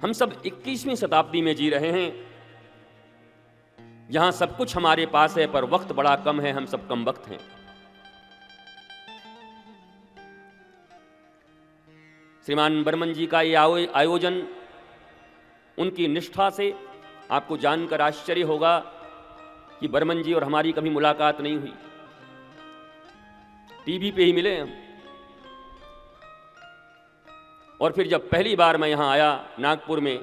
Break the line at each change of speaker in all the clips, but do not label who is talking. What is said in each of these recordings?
हम सब 21वीं शताब्दी में जी रहे हैं, जहां सब कुछ हमारे पास है पर वक्त बड़ा कम है, हम सब कम वक्त हैं। श्रीमान बर्मन जी का ये आयोजन, उनकी निष्ठा से आपको जानकर आश्चर्य होगा कि बर्मन जी और हमारी कभी मुलाकात नहीं हुई, टीवी पे ही मिले हम। और फिर जब पहली बार मैं यहां आया नागपुर में,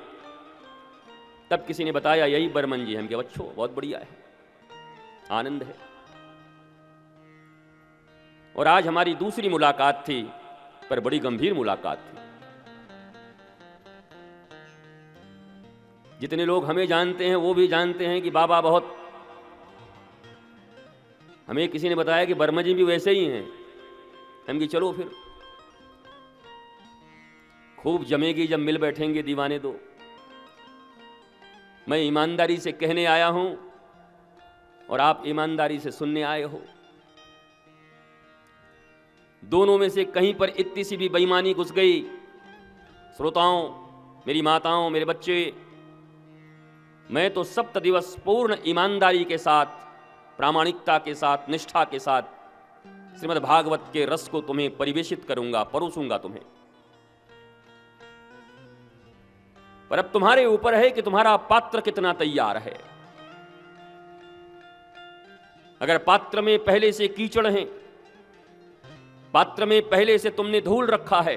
तब किसी ने बताया यही बर्मन जी हैं। हम कहा अच्छो, बहुत बढ़िया है, आनंद है। और आज हमारी दूसरी मुलाकात थी, पर बड़ी गंभीर मुलाकात थी। जितने लोग हमें जानते हैं वो भी जानते हैं कि बाबा बहुत, हमें किसी ने बताया कि बर्मन जी भी वैसे ही हैं। हम कि चलो फिर खूब जमेगी जब मिल बैठेंगे दीवाने दो। मैं ईमानदारी से कहने आया हूं और आप ईमानदारी से सुनने आए हो। दोनों में से कहीं पर इतनी सी भी बेईमानी घुस गई, श्रोताओं, मेरी माताओं, मेरे बच्चे, मैं तो सप्त दिवस पूर्ण ईमानदारी के साथ, प्रामाणिकता के साथ, निष्ठा के साथ श्रीमद् भागवत के रस को तुम्हें परिवेशित करूंगा, परोसूंगा तुम्हें। पर अब तुम्हारे ऊपर है कि तुम्हारा पात्र कितना तैयार है। अगर पात्र में पहले से कीचड़ है, पात्र में पहले से तुमने धूल रखा है,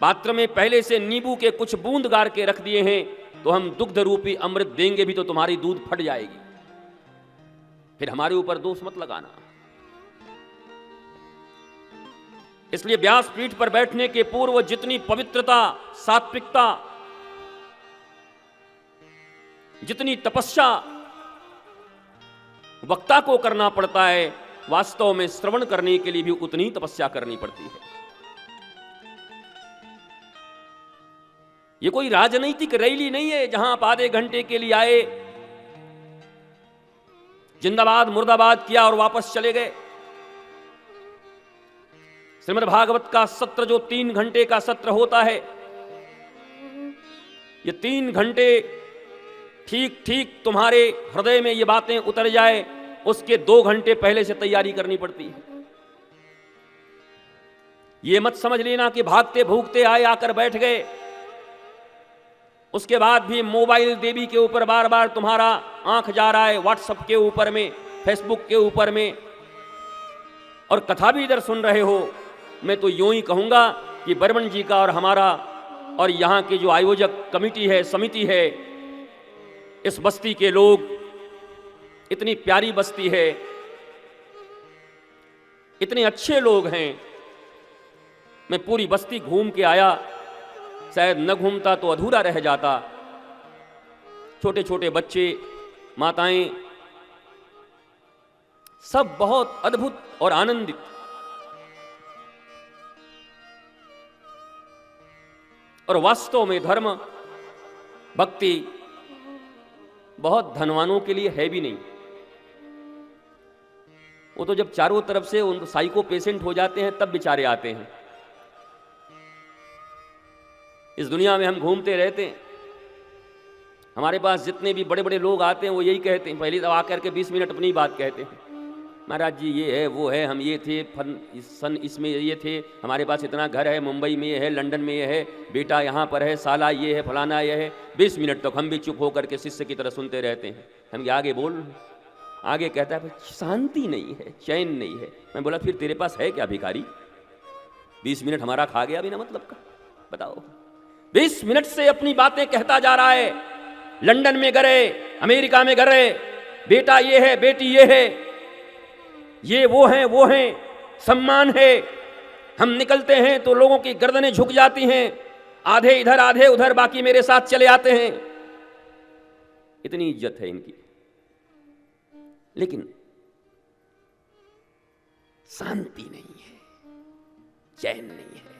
पात्र में पहले से नींबू के कुछ बूंद गार के रख दिए हैं, तो हम दुग्ध रूपी अमृत देंगे भी तो तुम्हारी दूध फट जाएगी। फिर हमारे ऊपर दोष मत लगाना। इसलिए व्यासपीठ पर बैठने के पूर्व जितनी पवित्रता, सात्विकता, जितनी तपस्या वक्ता को करना पड़ता है, वास्तव में श्रवण करने के लिए भी उतनी तपस्या करनी पड़ती है। यह कोई राजनीतिक रैली नहीं है जहां आप आधे घंटे के लिए आए, जिंदाबाद मुर्दाबाद किया और वापस चले गए। श्रीमद् भागवत का सत्र जो 3 घंटे का सत्र होता है, ये 3 घंटे ठीक ठीक तुम्हारे हृदय में ये बातें उतर जाए, उसके 2 घंटे पहले से तैयारी करनी पड़ती है। ये मत समझ लेना कि भागते भूगते आए, आकर बैठ गए, उसके बाद भी मोबाइल देवी के ऊपर बार बार तुम्हारा आंख जा रहा है, व्हाट्सएप के ऊपर में, फेसबुक के ऊपर में, और कथा भी इधर सुन रहे हो। मैं तो यूं ही कहूंगा कि बर्मन जी का और हमारा और यहां की जो आयोजक कमेटी है, समिति है, इस बस्ती के लोग, इतनी प्यारी बस्ती है, इतने अच्छे लोग हैं। मैं पूरी बस्ती घूम के आया, शायद न घूमता तो अधूरा रह जाता। छोटे छोटे बच्चे, माताएं, सब बहुत अद्भुत और आनंदित। और वास्तव में धर्म भक्ति बहुत धनवानों के लिए है भी नहीं। वो तो जब चारों तरफ से उन साइको पेशेंट हो जाते हैं तब बेचारे आते हैं। इस दुनिया में हम घूमते रहते हैं, हमारे पास जितने भी बड़े बड़े लोग आते हैं वो यही कहते हैं, पहले तो आकर के 20 मिनट अपनी बात कहते हैं, महाराज जी ये है वो है, हम ये थे, सन इसमें ये थे, हमारे पास इतना घर है, मुंबई में ये है, लंदन में ये है, बेटा यहाँ पर है, साला ये है, फलाना ये है। 20 मिनट तक हम भी चुप होकर के शिष्य की तरह सुनते रहते हैं। हम आगे बोल, आगे कहता है शांति नहीं है, चैन नहीं है। मैं बोला फिर तेरे पास है क्या भिखारी? 20 मिनट हमारा खा गया बिना मतलब का, बताओ। 20 मिनट से अपनी बातें कहता जा रहा है, लंदन में गए, अमेरिका में गए, बेटा ये है, बेटी ये है, ये वो हैं, सम्मान है। हम निकलते हैं तो लोगों की गर्दनें झुक जाती हैं, आधे इधर आधे उधर, बाकी मेरे साथ चले आते हैं। इतनी इज्जत है इनकी, लेकिन शांति नहीं है, चैन नहीं है।